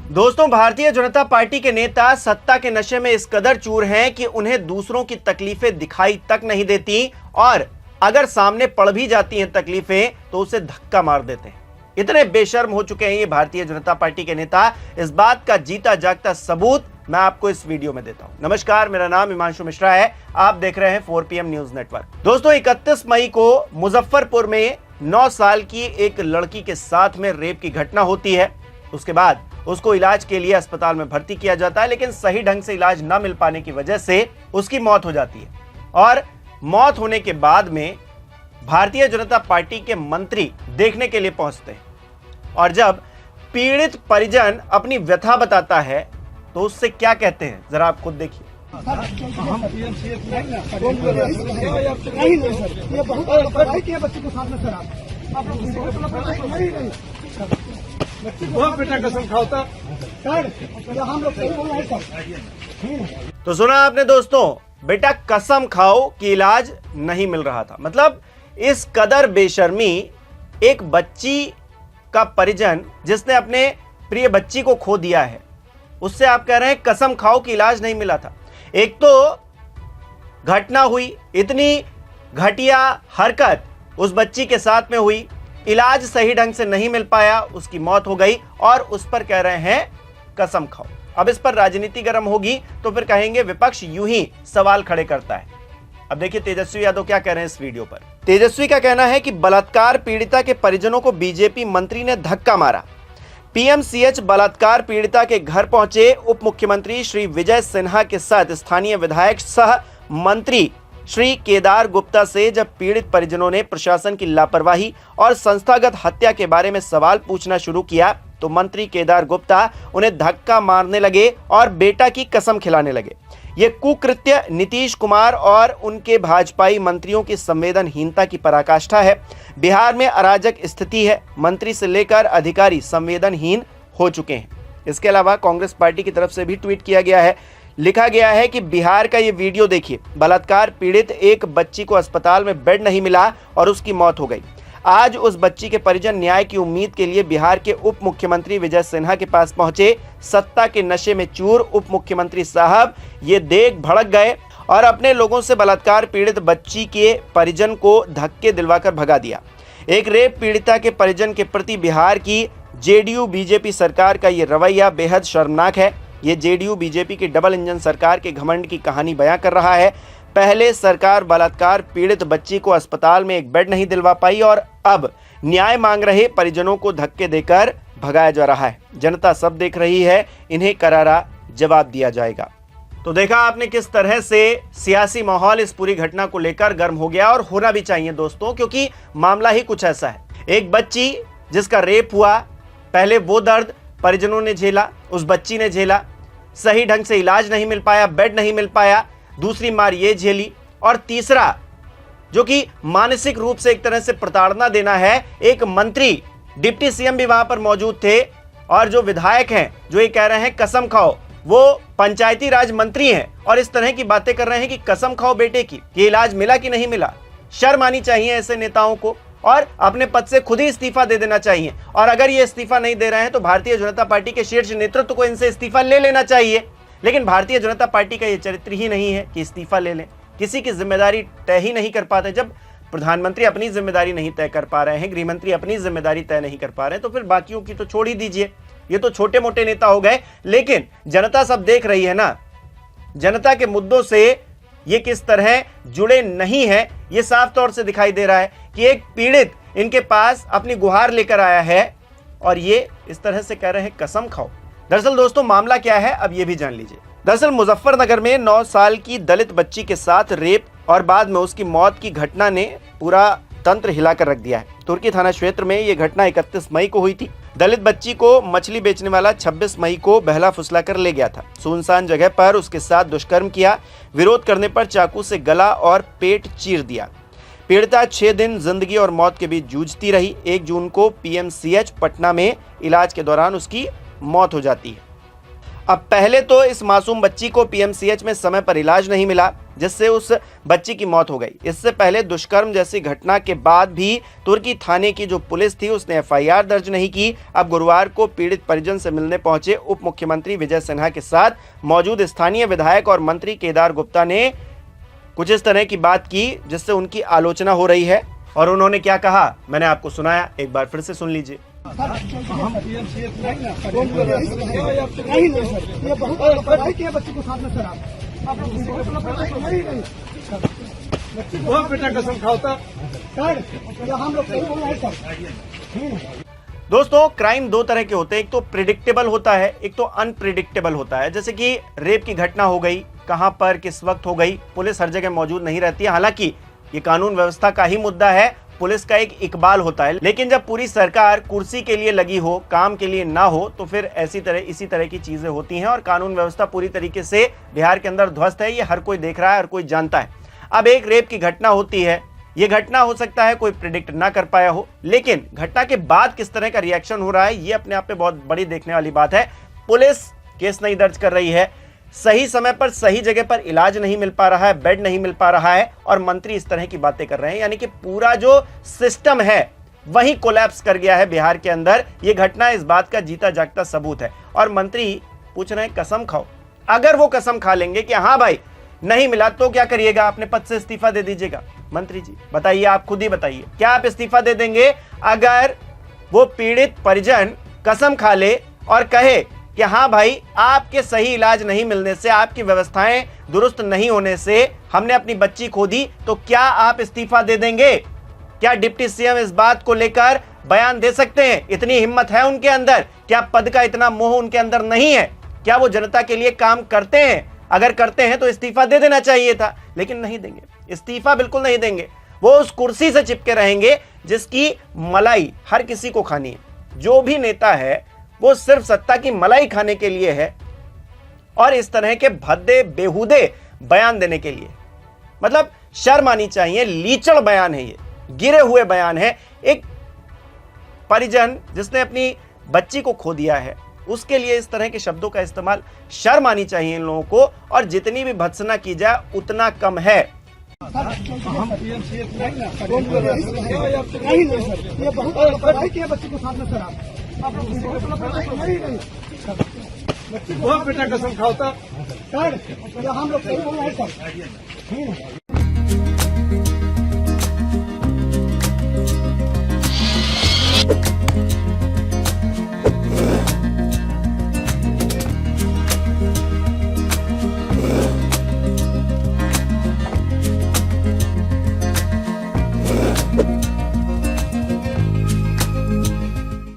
दोस्तों, भारतीय जनता पार्टी के नेता सत्ता के नशे में इस कदर चूर हैं कि उन्हें दूसरों की तकलीफें दिखाई तक नहीं देती और अगर सामने पड़ भी जाती हैं तकलीफें तो उसे धक्का मार देते हैं। इतने बेशर्म हो चुके हैं ये भारतीय जनता पार्टी के नेता। इस बात का जीता जागता सबूत मैं आपको इस वीडियो में देता हूं। नमस्कार, मेरा नाम हिमांशु मिश्रा है। आप देख रहे हैं 4PM न्यूज नेटवर्क। दोस्तों, 31 मई को मुजफ्फरपुर में 9 साल की एक लड़की के साथ में रेप की घटना होती है। उसके बाद उसको इलाज के लिए अस्पताल में भर्ती किया जाता है, लेकिन सही ढंग से इलाज न मिल पाने की वजह से उसकी मौत हो जाती है। और मौत होने के बाद में भारतीय जनता पार्टी के मंत्री देखने के लिए पहुंचते हैं और जब पीड़ित परिजन अपनी व्यथा बताता है तो उससे क्या कहते हैं, जरा आप खुद देखिए। तो सुना आपने दोस्तों, बेटा कसम खाओ कि इलाज नहीं मिल रहा था। मतलब इस कदर बेशर्मी एक बच्ची का परिजन जिसने अपने प्रिय बच्ची को खो दिया है, उससे आप कह रहे हैं कसम खाओ कि इलाज नहीं मिला था। एक तो घटना हुई, इतनी घटिया हरकत उस बच्ची के साथ में हुई, इलाज सही ढंग से नहीं मिल पाया, उसकी मौत हो गई और उस पर कह रहे हैं कसम खाओ। अब इस पर राजनीति गर्म होगी तो फिर कहेंगे विपक्ष यूं ही सवाल खड़े करता है। अब देखिए तेजस्वी यादव क्या कह रहे हैं इस वीडियो पर। तेजस्वी का कहना है कि बलात्कार पीड़िता के परिजनों को बीजेपी मंत्री ने धक्का मारा। पीएमसीएच बलात्कार पीड़िता के घर पहुंचे उप मुख्यमंत्री श्री विजय सिन्हा के साथ स्थानीय विधायक सह मंत्री श्री केदार गुप्ता से जब पीड़ित परिजनों ने प्रशासन की लापरवाही और संस्थागत हत्या के बारे में सवाल पूछना शुरू किया तो मंत्री केदार गुप्ता उन्हें धक्का मारने लगे और बेटा की कसम खिलाने लगे। ये कुकृत्य नीतीश कुमार और उनके भाजपाई मंत्रियों की संवेदनहीनता की पराकाष्ठा है। बिहार में अराजक स्थिति है, मंत्री से लेकर अधिकारी संवेदनहीन हो चुके हैं। इसके अलावा कांग्रेस पार्टी की तरफ से भी ट्वीट किया गया है। लिखा गया है कि बिहार का ये वीडियो देखिए, बलात्कार पीड़ित एक बच्ची को अस्पताल में बेड नहीं मिला और उसकी मौत हो गई। आज उस बच्ची के परिजन न्याय की उम्मीद के लिए बिहार के उप मुख्यमंत्री विजय सिन्हा के पास पहुंचे। सत्ता के नशे में चूर उप मुख्यमंत्री साहब ये देख भड़क गए और अपने लोगों से बलात्कार पीड़ित बच्ची के परिजन को धक्के दिलवाकर भगा दिया। एक रेप पीड़िता के परिजन के प्रति बिहार की जेडीयू बीजेपी सरकार का ये रवैया बेहद शर्मनाक है। ये जेडीयू बीजेपी की डबल इंजन सरकार के घमंड की कहानी बयां कर रहा है। पहले सरकार बलात्कार पीड़ित बच्ची को अस्पताल में एक बेड नहीं दिलवा पाई और अब न्याय मांग रहे परिजनों को धक्के देकर भगाया जा रहा है। जनता सब देख रही है, इन्हें करारा जवाब दिया जाएगा। तो देखा आपने किस तरह से सियासी माहौल इस पूरी घटना को लेकर गर्म हो गया और होना भी चाहिए दोस्तों, क्योंकि मामला ही कुछ ऐसा है। एक बच्ची जिसका रेप हुआ, पहले वो दर्द परिजनों ने झेला, उस बच्ची ने झेला, सही ढंग से इलाज नहीं मिल पाया, बेड नहीं मिल पाया, दूसरी मार ये झेली और तीसरा जो कि मानसिक रूप से एक तरह से प्रताड़ना देना है। एक मंत्री, डिप्टी सीएम भी वहां पर मौजूद थे और जो विधायक हैं जो ये कह रहे हैं कसम खाओ, वो पंचायती राज मंत्री हैं और इस तरह की बातें कर रहे हैं कि कसम खाओ बेटे की, कि इलाज मिला कि नहीं मिला। शर्म आनी चाहिए ऐसे नेताओं को और अपने पद से खुद ही इस्तीफा दे देना चाहिए। और अगर ये इस्तीफा नहीं दे रहे हैं तो भारतीय जनता पार्टी के शीर्ष नेतृत्व को इनसे इस्तीफा ले लेना चाहिए। लेकिन भारतीय जनता पार्टी का ये चरित्र ही नहीं है कि इस्तीफा ले लें, किसी की जिम्मेदारी तय ही नहीं कर पाते। जब प्रधानमंत्री अपनी जिम्मेदारी नहीं तय कर पा रहे हैं, गृह मंत्री अपनी जिम्मेदारी तय नहीं कर पा रहे हैं, तो फिर बाकियों की तो छोड़ ही दीजिए। ये तो छोटे मोटे नेता हो गए, लेकिन जनता सब देख रही है ना, जनता के मुद्दों से ये किस तरह जुड़े नहीं है। ये साफ तौर से दिखाई दे रहा है कि एक पीड़ित इनके पास अपनी गुहार लेकर आया है और ये इस तरह से कह रहे हैं कसम खाओ। दरअसल दोस्तों मामला क्या है अब ये भी जान लीजिए। दरअसल मुजफ्फरनगर में 9 साल की दलित बच्ची के साथ रेप और बाद में उसकी मौत की घटना ने पूरा तंत्र हिलाकर रख दिया है। तुर्की थाना क्षेत्र में यह घटना 31 मई को हुई थी। दलित बच्ची को मछली बेचने वाला 26 मई को बहला फुसला कर ले गया था। सुनसान जगह पर उसके साथ दुष्कर्म किया। विरोध करने पर चाकू से गला और पेट चीर दिया। पीड़िता 6 दिन जिंदगी और मौत के बीच जूझती रही। 1 जून को पीएमसीएच पटना में इलाज के दौरान उसकी मौत हो जाती है। अब पहले तो इस मासूम बच्ची को पीएमसीएच में समय पर इलाज नहीं मिला, जिससे उस बच्ची की मौत हो गई। इससे पहले दुष्कर्म जैसी घटना के बाद भी तुर्की थाने की जो पुलिस थी उसने एफआईआर दर्ज नहीं की। अब गुरुवार को पीड़ित परिजन से मिलने पहुंचे उप मुख्यमंत्री विजय सिन्हा के साथ मौजूद स्थानीय विधायक और मंत्री केदार गुप्ता ने कुछ इस तरह की बात की जिससे उनकी आलोचना हो रही है। और उन्होंने क्या कहा मैंने आपको सुनाया, एक बार फिर से सुन लीजिए। बेटा कसम खाओ दोस्तों, क्राइम दो तरह के होते हैं, एक तो प्रिडिक्टेबल होता है, एक तो अनप्रिडिक्टेबल होता है। जैसे कि रेप की घटना हो गई, कहां पर किस वक्त हो गई, पुलिस हर जगह मौजूद नहीं रहती है। हालांकि ये कानून व्यवस्था का ही मुद्दा है, पुलिस का एक इकबाल होता है। लेकिन जब पूरी सरकार कुर्सी के लिए लगी हो, काम के लिए ना हो, तो फिर इसी तरह की चीजें होती हैं और कानून व्यवस्था पूरी तरीके से बिहार के अंदर ध्वस्त है। ये हर कोई देख रहा है, हर कोई जानता है। अब एक रेप की घटना होती है, ये घटना हो सकता है कोई प्रिडिक्ट ना कर पाया हो, लेकिन घटना के बाद किस तरह का रिएक्शन हो रहा है ये अपने आप में बहुत बड़ी देखने वाली बात है। पुलिस केस नहीं दर्ज कर रही है, सही समय पर सही जगह पर इलाज नहीं मिल पा रहा है, बेड नहीं मिल पा रहा है, और मंत्री इस तरह की बातें कर रहे हैं। यानी कि पूरा जो सिस्टम है वही कोलैप्स कर गया है बिहार के अंदर। ये घटना इस बात का जीता जागता सबूत है। और मंत्री पूछ रहे हैं कसम खाओ। अगर वो कसम खा लेंगे कि हाँ भाई नहीं मिला तो क्या करिएगा, अपने पद से इस्तीफा दे दीजिएगा। मंत्री जी बताइए, आप खुद ही बताइए, क्या आप इस्तीफा दे देंगे अगर वो पीड़ित परिजन कसम खा ले और कहे कि हाँ भाई आपके सही इलाज नहीं मिलने से, आपकी व्यवस्थाएं दुरुस्त नहीं होने से हमने अपनी बच्ची खो दी, तो क्या आप इस्तीफा दे देंगे? क्या डिप्टी सीएम इस बात को लेकर बयान दे सकते हैं? इतनी हिम्मत है उनके अंदर? क्या पद का इतना मोह उनके अंदर नहीं है? क्या वो जनता के लिए काम करते हैं? अगर करते हैं तो इस्तीफा दे देना चाहिए था, लेकिन नहीं देंगे, इस्तीफा बिल्कुल नहीं देंगे। वो उस कुर्सी से चिपके रहेंगे जिसकी मलाई हर किसी को खानी है। जो भी नेता है वो सिर्फ सत्ता की मलाई खाने के लिए है और इस तरह के भद्दे बेहुदे बयान देने के लिए। मतलब शर्म आनी चाहिए, लीचड़ बयान है ये, गिरे हुए बयान है। एक परिजन जिसने अपनी बच्ची को खो दिया है उसके लिए इस तरह के शब्दों का इस्तेमाल, शर्म आनी चाहिए इन लोगों को। और जितनी भी भत्सना की जाए उतना कम है। बेटा कसम खाओ